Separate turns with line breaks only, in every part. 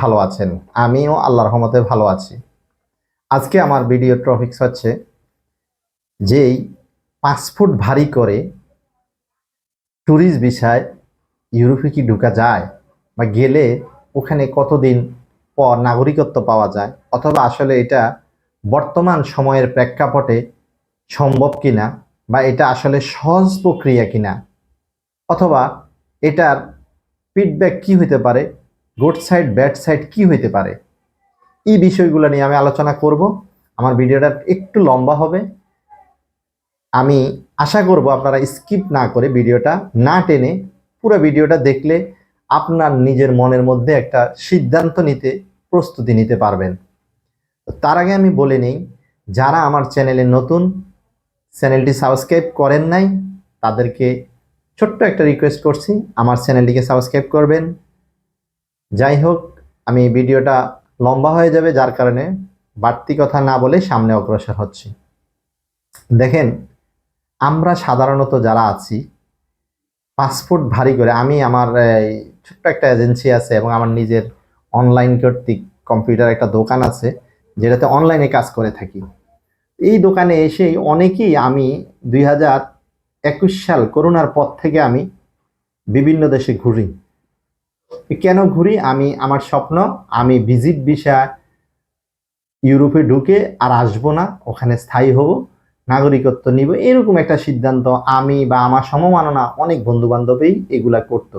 ভালো আছেন। আমিও আল্লাহর রহমতে ভালো আছি। আজকে আমার ভিডিও টপিকস হচ্ছে যেই পাসপোর্ট ভারী করে ট্যুরিস্ট ভিসায় ইউরোপে কি ঢোকা যায় বা গেলে ওখানে কতদিন পর নাগরিকত্ব পাওয়া যায়, অথবা আসলে এটা বর্তমান সময়ের প্রেক্ষাপটে সম্ভব কিনা, বা এটা আসলে সহজ প্রক্রিয়া কিনা, অথবা এটার ফিডব্যাক কি হইতে পারে, গুড সাইড ব্যাড সাইড কি হইতে পারে, এই বিষয়গুলো নিয়ে আমি আলোচনা করব। আমার ভিডিওটা একটু লম্বা হবে। আমি আশা করব আপনারা স্কিপ না করে ভিডিওটা না টেনে পুরো ভিডিওটা দেখলে আপনার নিজের মনের মধ্যে একটা সিদ্ধান্ত নিতে প্রস্তুতি নিতে পারবেন। তার আগে আমি বলে নেই, যারা আমার চ্যানেলে নতুন, চ্যানেলটি সাবস্ক্রাইব করেন নাই, তাদেরকে ছোট্ট একটা রিকোয়েস্ট করছি, আমার চ্যানেলটিকে সাবস্ক্রাইব করবেন। যাই হোক, আমি ভিডিওটা লম্বা হয়ে যাবে, যার কারণে বাড়তি কথা না বলে সামনে অগ্রসর হচ্ছি। দেখেন, আমরা সাধারণত যারা আছি পাসপোর্ট ভারী করে, আমি আমার ছোট্ট একটা এজেন্সি আছে এবং আমার নিজের অনলাইন কর্তৃক কম্পিউটার একটা দোকান আছে, যেটাতে অনলাইনে কাজ করে থাকি। এই দোকানে এসেই অনেকেই, আমি 2021 সাল করোনার পর থেকে আমি বিভিন্ন দেশে ঘুরি। কেন ঘুরি? আমার স্বপ্ন, আমি ভিজিট ভিসা ইউরোপে ঢুকে আর আসবো না, ওখানে স্থায়ী হব, নাগরিকত্ব নিব, এরকম একটা সিদ্ধান্ত আমি বা আমার সমমাননা অনেক বন্ধু বান্ধবই এগুলা করতো।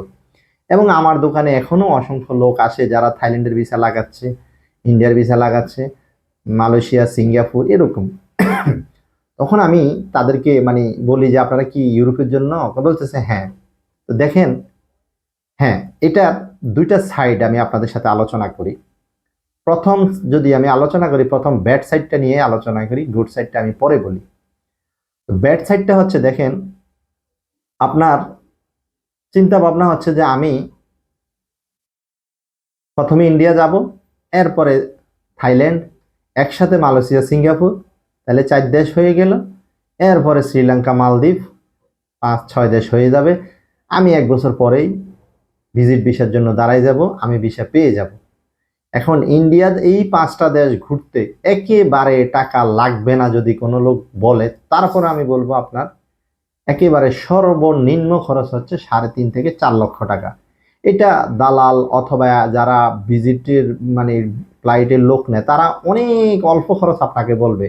এবং আমার দোকানে এখনো অসংখ্য লোক আসে যারা থাইল্যান্ডের ভিসা লাগাচ্ছে, ইন্ডিয়ার ভিসা লাগাচ্ছে, মালয়েশিয়া, সিঙ্গাপুর, এরকম। তখন আমি তাদেরকে বলি যে আপনারা কি ইউরোপের জন্য? বলতেছে হ্যাঁ। তো দেখেন, হ্যাঁ, এটা দুইটা সাইড আমি আপনাদের সাথে আলোচনা করি। প্রথম, যদি আমি আলোচনা করি, প্রথম ব্যাড সাইডটা নিয়ে আলোচনা করি, গুড সাইডটা আমি পরে বলি। ব্যাড সাইডটা হচ্ছে, দেখেন, আপনার চিন্তা ভাবনা হচ্ছে যে আমি প্রথমে ইন্ডিয়া যাব, এরপরে থাইল্যান্ড, একসাথে মালয়েশিয়া, সিঙ্গাপুর, তাহলে 4 দেশ হয়ে গেল। এরপরে শ্রীলঙ্কা, মালদ্বীপ, 5-6 দেশ হয়ে যাবে। আমি 1 বছর পরেই ভিজিট ভিসার জন্য দাঁড়াই যাব, আমি ভিসা পেয়ে যাব। এখন ইন্ডিয়ার এই 5টা দেশ ঘুরতে একেবারে টাকা লাগবে না যদি কোনো লোক বলে, তারপর আমি বলবো আপনার একেবারে সর্বনিম্ন খরচ হচ্ছে 3.5 থেকে 4 লক্ষ টাকা। এটা দালাল অথবা যারা ভিজিটের ফ্লাইটের লোক নেয়, তারা অনেক অল্প খরচ আপনাকে বলবে।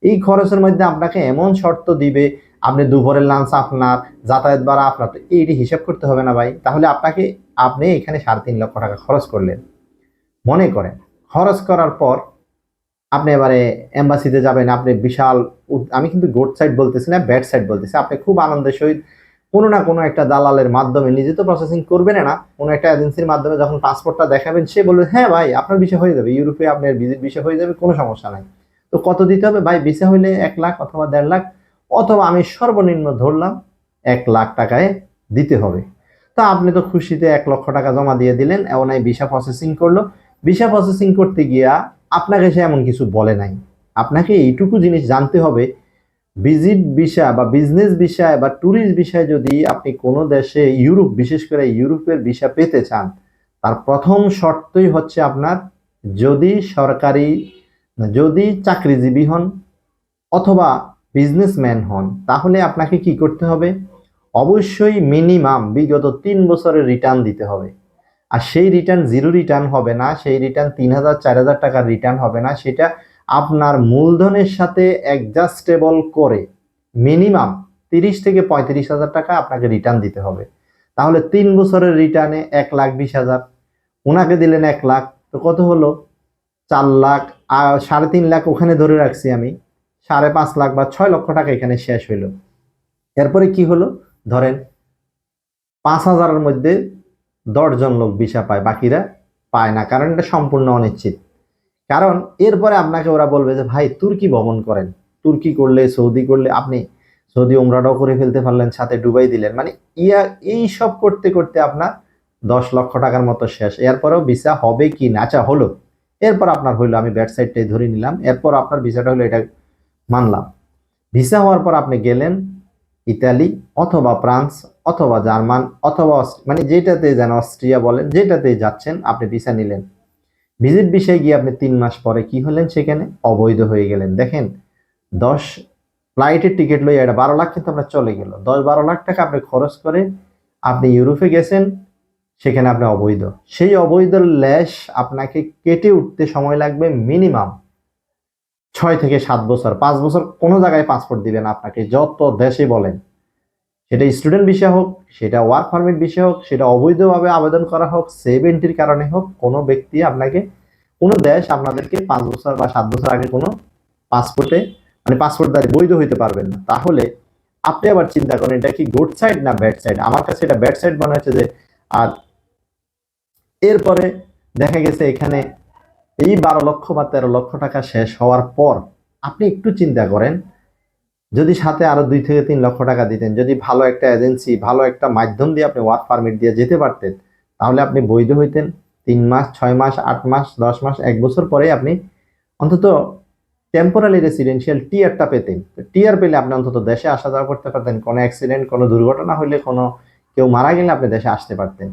এই খরচের মধ্যে আপনাকে এমন শর্ত দিবে, আপনি দুপুরের লাঞ্চ আপনার, যাতায়াত ভাড়া আপনার, তো এইটি হিসাব করতে হবে না ভাই? তাহলে আপনি এখানে 3.5 লক্ষ টাকা খরচ করলেন। মনে করেন খরচ করার পর আপনি এবারে এম্বাসিতে যাবেন, আপনি বিশাল, আমি কিন্তু গুড সাইড বলতেছি না, ব্যাড সাইড বলতেছি, আপনি খুব আনন্দের সহিত কোনো না কোনো একটা দালালের মাধ্যমে, নিজে তো প্রসেসিং করবেন না, কোনো একটা এজেন্সির মাধ্যমে যখন পাসপোর্টটা দেখাবেন, সে বলবে হ্যাঁ ভাই আপনার ভিসা হয়ে যাবে, ইউরোপে আপনার ভিজিট ভিসা হয়ে যাবে, কোনো সমস্যা নাই। তো কত দিতে হবে ভাই? ভিসা হইলে 1 লাখ অথবা 1.5 লাখ, অথবা আমি সর্বনিম্ন ধরলাম 1 লাখ টাকায় দিতে হবে। তো আপনি তো খুশিতে 1 লক্ষ টাকা জমা দিয়ে দিলেন, এমন ভিসা প্রসেসিং করলো। ভিসা প্রসেসিং করতে গিয়া আপনাকে সে এমন কিছু বলে নাই। আপনাকে এইটুকু জিনিস জানতে হবে, ভিজিট ভিসা বা বিজনেস ভিসায় বা ট্যুরিস্ট ভিসায় যদি আপনি কোনো দেশে, ইউরোপ, বিশেষ করে ইউরোপের ভিসা পেতে চান, তার প্রথম শর্তই হচ্ছে আপনার যদি সরকারি, যদি চাকরিজীবী হন অথবা বিজনেসম্যান হন, তাহলে আপনাকে কি করতে হবে? অবশ্যই মিনিমাম বিগত 3 বছরের রিটার্ন দিতে হবে। আর সেই রিটার্ন জিরো রিটার্ন হবে না, সেই রিটার্ন 3,000-4,000 টাকার রিটার্ন হবে না, সেটা আপনার মূলধনের সাথে অ্যাডজাস্টেবল করে মিনিমাম 30 থেকে 35,000 টাকা আপনাকে রিটার্ন দিতে হবে। তাহলে 3 বছরের রিটার্নে 1,20,000, ওনাকে দিলেন 1 লাখ, তো কত হলো? 4 লাখ। আর 3.5 লাখ ওখানে ধরে রাখছি আমি, 5.5 লাখ বা 6 লক্ষ টাকা এখানে শেষ হইলো। এরপরে কি হলো? ধরেন 5,000-এর মধ্যে 10 জন লোক ভিসা পায়, বাকিরা পায় না, কারণ এটা সম্পূর্ণ অনিশ্চিত। কারণ এরপরে আপনাকে ওরা বলবে যে ভাই তুর্কি ভ্রমণ করেন, তুর্কি করলে, সৌদি করলে, আপনি সৌদি উমরাটাও করে ফেলতে পারলেন, সাথে দুবাই দিলেন, এই সব করতে করতে আপনার 10 লক্ষ টাকার মতো শেষ। এরপরেও ভিসা হবে কি না? আচ্ছা হলো, এরপর আপনার হইলো, আমি ব্যাড সাইডটাই ধরে নিলাম, এরপর আপনার ভিসাটা হলো, এটা মানলাম। ভিসা হওয়ার পর আপনি গেলেন ইতালি অথবা ফ্রান্স অথবা জার্মান অথবা যেটাতে যেন, অস্ট্রিয়া বলেন, যেটাতে যাচ্ছেন, আপনি ভিসা নিলেন। ভিজিট বিষয়ে গিয়ে আপনি 3 মাস পরে কি হলেন, সেখানে অবৈধ হয়ে গেলেন। দেখেন, 10 ফ্লাইটের টিকিট লইয়া এটা 12 লাখ কিন্তু আমরা চলে গেল। 10-12 লাখ টাকা আপনি খরচ করে আপনি ইউরোপে গেছেন, সেখানে আপনি অবৈধ। সেই অবৈধ ল্যাশ আপনাকে কেটে উঠতে সময় লাগবে মিনিমাম 6 থেকে 7 বছর। 5 বছর কোনো জায়গায় পাসপোর্ট দিবে না আপনাকে, যত দেশে বলেন। সেটা স্টুডেন্ট ভিসা হোক, সেটা ওয়ার্ক পারমিট ভিসা হোক, সেটা অবৈধভাবে আবেদন করা হোক, সেভ এন্ট্রির কারণে হোক, কোনো ব্যক্তি আপনাকে, কোনো দেশ আপনাদেরকে 5 বছর বা 7 বছর আগে কোনো পাসপোর্টে মানে পাসপোর্টধারী বৈধ হইতে পারবেন না। তাহলে আপনি আবার চিন্তা করেন এটা কি গুড সাইড না ব্যাড সাইড? আমার কাছে এটা ব্যাড সাইড মনে হচ্ছে যে। আর এরপরে দেখা গেছে এখানে এই 12 লক্ষ বা 13 লক্ষ টাকা শেষ হওয়ার পর আপনি একটু চিন্তা করেন, যদি সাথে আরো 2 থেকে 3 লক্ষ টাকা দিতেন, যদি ভালো একটা এজেন্সি, ভালো একটা মাধ্যম দিয়ে আপনি ওয়ার্ক পারমিট দিয়ে যেতে পারতেন, তাহলে আপনি বৈধ হইতেন 3 মাস, 6 মাস, 8 মাস, 10 মাস, 1 বছর পরে আপনি অন্তত টেম্পোরারি রেসিডেন্সিয়াল টিআরটা পেতেন। টিআর পেলে আপনি অন্তত দেশে আসা যাওয়া করতে পারতেন, কোনো অ্যাক্সিডেন্ট, কোনো দুর্ঘটনা হলে, কোনো কেউ মারা গেলে আপনি দেশে আসতে পারতেন।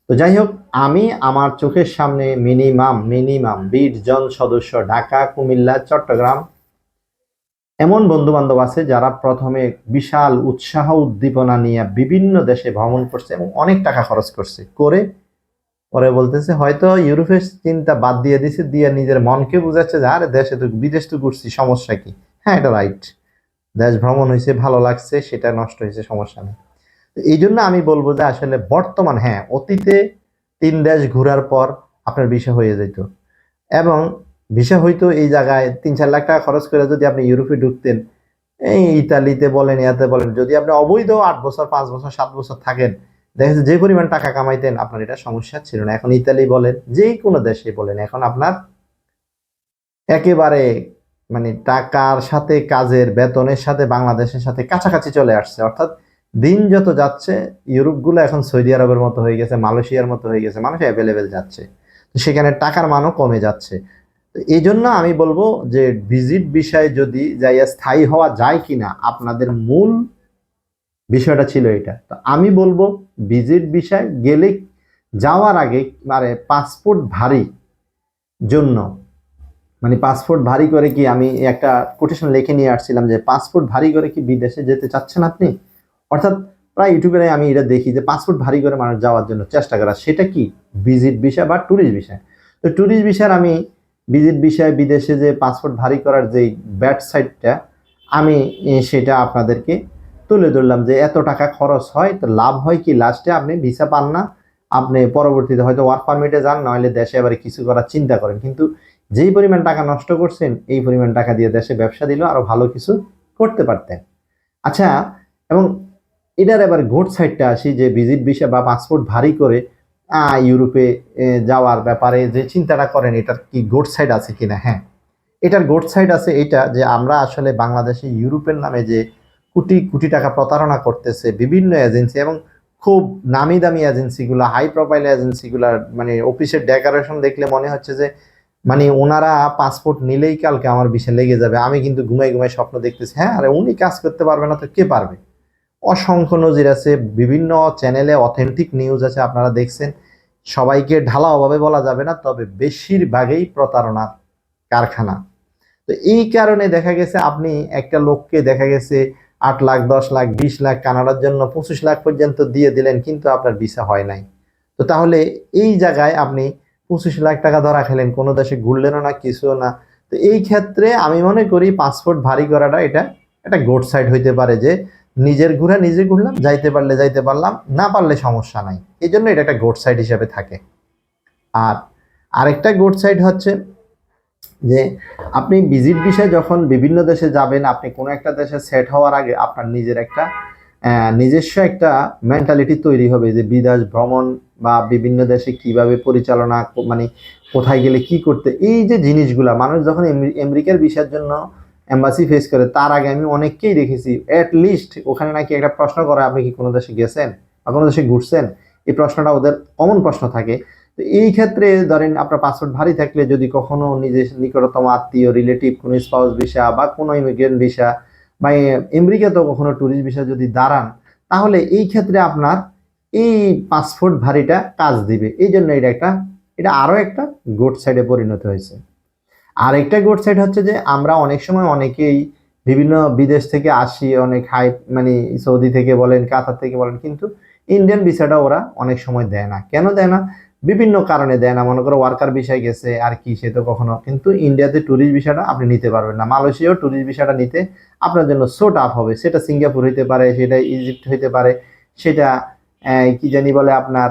তো যাই হোক, আমি আমার চোখের সামনে মিনিমাম মিনিমাম 20 জন সদস্য ঢাকা, কুমিল্লা, চট্টগ্রাম এমন বন্ধু বান্ধব আছে যারা প্রথমে বিশাল উৎসাহ উদ্দীপনা নিয়ে বিভিন্ন দেশে ভ্রমণ করছে এবং অনেক টাকা খরচ করছে, করে পরে বলতেছে হয়তো ইউরোপের চিন্তা বাদ দিয়ে দিছে, দিয়ে নিজের মনকে বুঝাচ্ছে যে আরে দেশে তো, বিদেশ তো ঘুরছি, সমস্যা কি? হ্যাঁ, এটা রাইট, দেশ ভ্রমণ হয়েছে, ভালো লাগছে, সেটা নষ্ট হয়েছে, সমস্যা নেই। তো এই জন্য আমি বলবো যে আসলে বর্তমান, হ্যাঁ অতীতে 3 দেশ ঘোরার পর আপনার ভিসা হয়ে যেত, এবং ভিসা হইতো এই জায়গায় 3-4 লাখ টাকা খরচ করে যদি আপনি ইউরোপে ঢুকতেন, এই ইতালিতে বলেন, ইয়াতে বলেন, যদি আপনি অবৈধ 8 বছর, 5 বছর, 7 বছর থাকেন, দেখা যাচ্ছে যে পরিমাণ টাকা কামাইতেন, আপনার এটা সমস্যা ছিল না। এখন ইতালি বলেন, যে কোনো দেশে বলেন, এখন আপনার একেবারে মানে টাকার সাথে, কাজের বেতনের সাথে বাংলাদেশের সাথে কাছাকাছি চলে আসছে। অর্থাৎ দিন যত যাচ্ছে ইউরোপগুলো এখন সৌদি আরবের মতো হয়ে গেছে, মালয়েশিয়ার মতো হয়ে গেছে, মানুষ অ্যাভেলেবেল যাচ্ছে, তো সেখানে টাকার মানও কমে যাচ্ছে। তো এই জন্য আমি বলবো যে ভিজিট বিষয়ে যদি যাইয়া স্থায়ী হওয়া যায় কিনা, আপনাদের মূল বিষয়টা ছিল এটা। তো আমি বলবো ভিজিট বিষয় গেলে যাওয়ার আগে মানে পাসপোর্ট ভারী জন্য, মানে পাসপোর্ট ভারী করে কি, আমি একটা কোটেশন লিখে নিয়ে আসছিলাম যে পাসপোর্ট ভারী করে কি বিদেশে যেতে চাচ্ছেন আপনি? অর্থাৎ প্রায় ইউটিউবে আমি এটা দেখি যে পাসপোর্ট ভারী করে মানুষ যাওয়ার জন্য চেষ্টা করা, সেটা কি ভিজিট বিষয় বা ট্যুরিস্ট বিষয়। তো ট্যুরিস্ট বিষয়ের আমি ভিজিট বিষয় বিদেশে যে পাসপোর্ট ভারী করার যেই ব্যাড সাইডটা আমি সেটা আপনাদেরকে তুলে ধরলাম, যে এত টাকা খরচ হয়, তো লাভ হয় কি, লাস্টে আপনি ভিসা পান না, আপনি পরবর্তীতে হয়তো ওয়ার্ক পারমিটে যান, নইলে দেশে আবার কিছু করার চিন্তা করেন, কিন্তু যেই পরিমাণ টাকা নষ্ট করছেন, এই পরিমাণ টাকা দিয়ে দেশে ব্যবসা দিলেও আরো ভালো কিছু করতে পারতেন। আচ্ছা, এবং এটার এবার গুড সাইডটা আসি, যে ভিজিট ভিসা বা পাসপোর্ট ভারী করে ইউরোপে যাওয়ার ব্যাপারে যে চিন্তাটা করেন, এটার কি গুড সাইড আছে কিনা? হ্যাঁ, এটার গুড সাইড আছে, এটা যে আমরা আসলে বাংলাদেশে ইউরোপের নামে যে কোটি কোটি টাকা প্রতারণা করতেছে বিভিন্ন এজেন্সি, এবং খুব নামি দামি এজেন্সিগুলো, হাই প্রোফাইল এজেন্সিগুলার মানে অফিসের ডেকোরেশন দেখলে মনে হচ্ছে যে মানে ওনারা পাসপোর্ট নিলেই কালকে আমার ভিসা লেগে যাবে। আমি কিন্তু ঘুমাই ঘুমাই স্বপ্ন দেখতেছি, হ্যাঁ আরে উনি কাজ করতে পারবে না তো কে পারবে? অসংখ্য নজির আছে, বিভিন্ন চ্যানেলে অথেন্টিক নিউজ আছে, আপনারা দেখছেন। সবাইকে ঢালাওভাবে বলা যাবে না, তবে বেশিরভাগই প্রতারণার কারখানা। তো এই কারণে দেখা গেছে আপনি একটা লোককে দেখা গেছে 8 লাখ, 10 লাখ, 20 লাখ, কানাডার জন্য 25 লাখ পর্যন্ত দিয়ে দিলেন, কিন্তু আপনার ভিসা হয় নাই। তো তাহলে এই জায়গায় আপনি 25 লাখ টাকা ধরা খেলেন, কোনো দেশে ঘুরলেনও না, কিছুও না। তো এই ক্ষেত্রে আমি মনে করি পাসপোর্ট ভারী করাটা এটা একটা গুড সাইড হইতে পারে, যে নিজের ঘুরে নিজে ঘুরলাম, যাইতে পারলে যাইতে পারলাম, না পারলে সমস্যা নাই। এই জন্য এটা একটা গুড সাইড হিসেবে থাকে। আর আরেকটা গুড সাইড হচ্ছে যে আপনি ভিজিট বিষয়ে যখন বিভিন্ন দেশে যাবেন, আপনি কোনো একটা দেশে সেট হওয়ার আগে আপনার নিজের একটা নিজস্ব একটা মেন্টালিটি তৈরি হবে, যে বিদেশ ভ্রমণ বা বিভিন্ন দেশে কিভাবে পরিচালনা মানে কোথায় গেলে কি করতে, এই যে জিনিসগুলা মানুষ যখন আমেরিকার ভিসার জন্য এম্বাসি ফেস করে, তার আগে আমি অনেককেই দেখেছি অ্যাট লিস্ট ওখানে নাকি একটা প্রশ্ন করে, আপনি কি কোনো দেশে গেছেন বা কোনো দেশে ঘুরছেন? এই প্রশ্নটা ওদের কমন প্রশ্ন থাকে। তো এই ক্ষেত্রে ধরেন আপনার পাসপোর্ট ভারী থাকলে, যদি কখনো নিজের নিকটতম আত্মীয়, রিলেটিভ, কোনো স্পাউস ভিসা বা কোনো ইমিগ্রেন্ট ভিসা বা আমেরিকাতেও কখনো ট্যুরিস্ট ভিসা যদি দাঁড়ান, তাহলে এই ক্ষেত্রে আপনার এই পাসপোর্ট ভারীটা কাজ দিবে। এই জন্য এটা একটা এটা আরও একটা গুড সাইডে পরিণত হয়েছে। আর একটা গুড সাইড হচ্ছে যে আমরা অনেক সময় অনেকেই বিভিন্ন বিদেশ থেকে আসি, অনেক হাই মানে সৌদি থেকে বলেন, কাতার থেকে বলেন, কিন্তু ইন্ডিয়ান ভিসাটা ওরা অনেক সময় দেয় না। কেন দেয় না? বিভিন্ন কারণে দেয় না। মনে করো ওয়ার্কার ভিসায় গেছে আর কি, সে তো কখনো, কিন্তু ইন্ডিয়াতে ট্যুরিস্ট ভিসাটা আপনি নিতে পারবেন না। মালয়েশিয়াও ট্যুরিস্ট ভিসাটা নিতে আপনার জন্য সো টাফ হবে। সেটা সিঙ্গাপুর হইতে পারে, সেটা ইজিপ্ট হইতে পারে, সেটা কি জানি বলে আপনার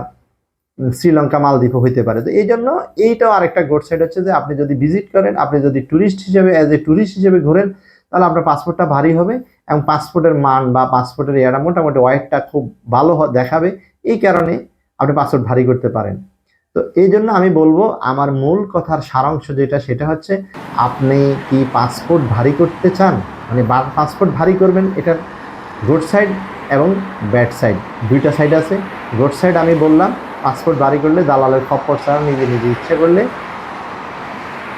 শ্রীলঙ্কা, মালদ্বীপও হইতে পারে। তো এই জন্য এইটাও আরেকটা গুড সাইড হচ্ছে যে আপনি যদি ভিজিট করেন, আপনি যদি ট্যুরিস্ট হিসেবে অ্যাজ এ ট্যুরিস্ট হিসেবে ঘোরেন, তাহলে আপনার পাসপোর্টটা ভারী হবে এবং পাসপোর্টের মান বা পাসপোর্টের ইয়াটা মোটামুটি ওয়েটটা খুব ভালো দেখাবে। এই কারণে আপনি পাসপোর্ট ভারী করতে পারেন। তো এই জন্য আমি বলবো, আমার মূল কথার সারাংশ যেটা, সেটা হচ্ছে আপনি কি পাসপোর্ট ভারী করতে চান, মানে পাসপোর্ট ভারী করবেন, এটার গুড সাইড এবং ব্যাড সাইড, দুইটা সাইড আছে। গুড সাইড আমি বললাম, পাসপোর্ট ভারী করলে দালালের খপ্পর ছাড়া নিজে নিজে ইচ্ছে করলে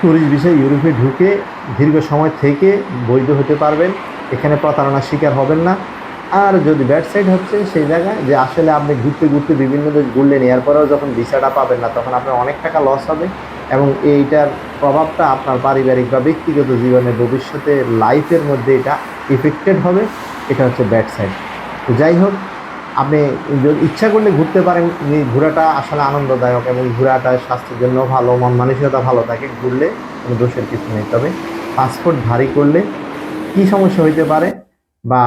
ট্যুরিস্ট ভিসায় ইউরোপে ঢুকে দীর্ঘ সময় থেকে বৈধ হতে পারবেন, এখানে প্রতারণার শিকার হবেন না। আর যদি ব্যাড সাইড হচ্ছে সেই জায়গায় যে আসলে আপনি ঘুরতে ঘুরতে বিভিন্ন দেশ ঘুরলেন, এরপরেও যখন ভিসাটা পাবেন না, তখন আপনার অনেক টাকা লস হবে এবং এইটার প্রভাবটা আপনার পারিবারিক বা ব্যক্তিগত জীবনে ভবিষ্যতে লাইফের মধ্যে এটা ইফেক্টেড হবে। এটা হচ্ছে ব্যাড সাইড। তো যাই হোক, আপনি যদি ইচ্ছা করলে ঘুরতে পারেন, ঘোরাটা আসলে আনন্দদায়ক এবং ঘোরাটা স্বাস্থ্যের জন্য ভালো, মন মানসিকতা ভালো থাকে, ঘুরলে কোনো দোষের কিছু নেই। তবে পাসপোর্ট ভারী করলে কি সমস্যা হইতে পারে বা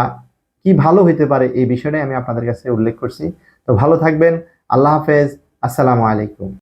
কি ভালো হইতে পারে, এই বিষয়টাই আমি আপনাদের কাছে উল্লেখ করছি। তো ভালো থাকবেন। আল্লাহ হাফেজ। আসসালামু আলাইকুম।